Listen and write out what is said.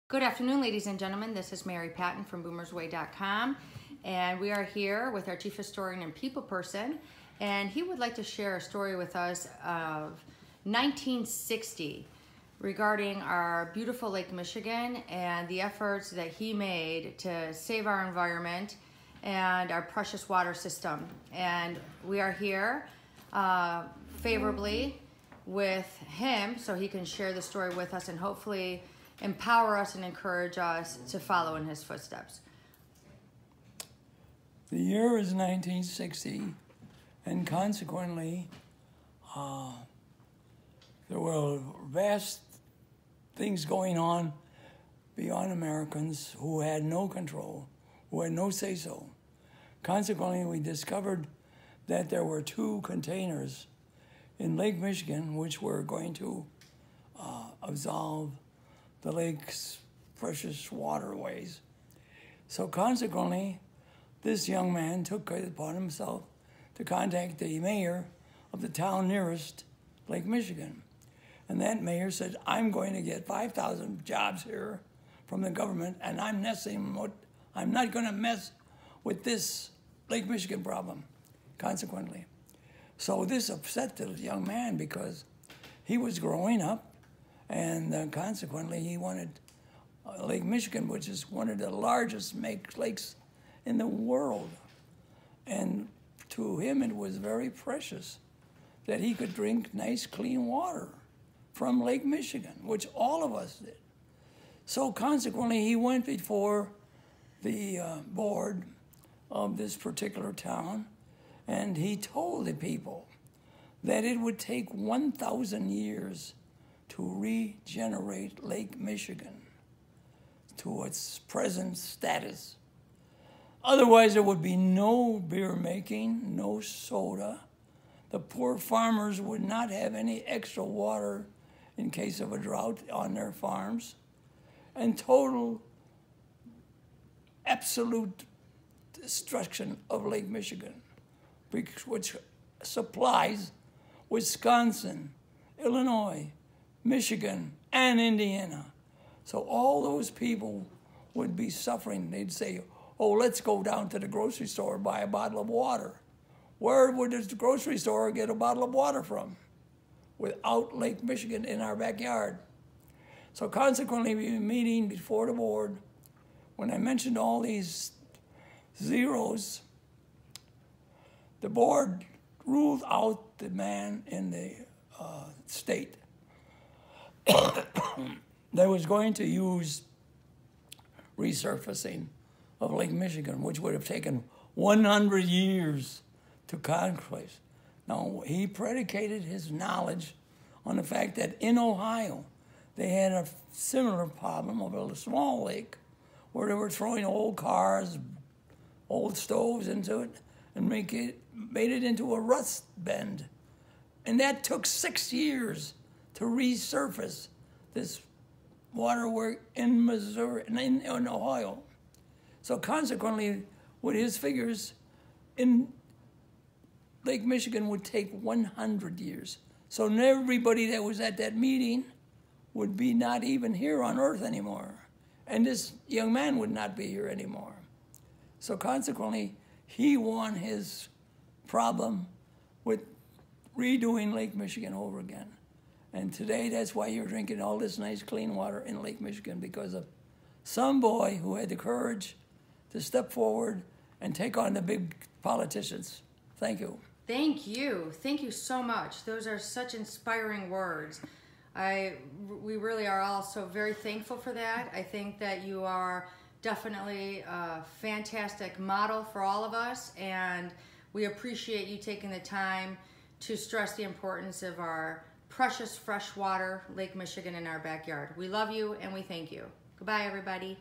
Good afternoon, ladies and gentlemen. This is Mary Patton from boomersway.com, and we are here with our chief historian and people person, and he would like to share a story with us of 1960 regarding our beautiful Lake Michigan and the efforts that he made to save our environment and our precious water system. And we are here favorably with him so he can share the story with us and hopefully empower us and encourage us to follow in his footsteps. The year is 1960, and consequently, there were vast things going on beyond Americans who had no control, who had no say-so. Consequently, we discovered that there were two containers in Lake Michigan which were going to absolve the lake's precious waterways. So consequently, this young man took it upon himself to contact the mayor of the town nearest Lake Michigan. And that mayor said, I'm going to get 5,000 jobs here from the government, and I'm not going to mess with this Lake Michigan problem, consequently. So this upset the young man because he was growing up, and consequently, he wanted Lake Michigan, which is one of the largest lakes in the world. And to him, it was very precious that he could drink nice, clean water from Lake Michigan, which all of us did. So consequently, he went before the board of this particular town, and he told the people that it would take 1,000 years to regenerate Lake Michigan to its present status. Otherwise, there would be no beer making, no soda. The poor farmers would not have any extra water in case of a drought on their farms, and total, absolute destruction of Lake Michigan, which supplies Wisconsin, Illinois, Michigan, and Indiana. So all those people would be suffering. They'd say, oh, let's go down to the grocery store and buy a bottle of water. Where would the grocery store get a bottle of water from without Lake Michigan in our backyard? So consequently, we were meeting before the board. When I mentioned all these zeros, the board ruled out the man in the state that was going to use resurfacing of Lake Michigan, which would have taken 100 years to accomplish. Now, he predicated his knowledge on the fact that in Ohio, they had a similar problem of a small lake where they were throwing old cars, old stoves into it, and made it into a rust bend. And that took 6 years to resurface this waterwork in Missouri, in Ohio. So consequently, with his figures, in Lake Michigan would take 100 years. So everybody that was at that meeting would be not even here on Earth anymore. And this young man would not be here anymore. So consequently, he won his problem with redoing Lake Michigan over again. And today, that's why you're drinking all this nice, clean water in Lake Michigan, because of some boy who had the courage to step forward and take on the big politicians. Thank you. Thank you. Thank you so much. Those are such inspiring words. We really are all so very thankful for that. I think that you are definitely a fantastic model for all of us, and we appreciate you taking the time to stress the importance of our precious fresh water, Lake Michigan, in our backyard. We love you and we thank you. Goodbye, everybody.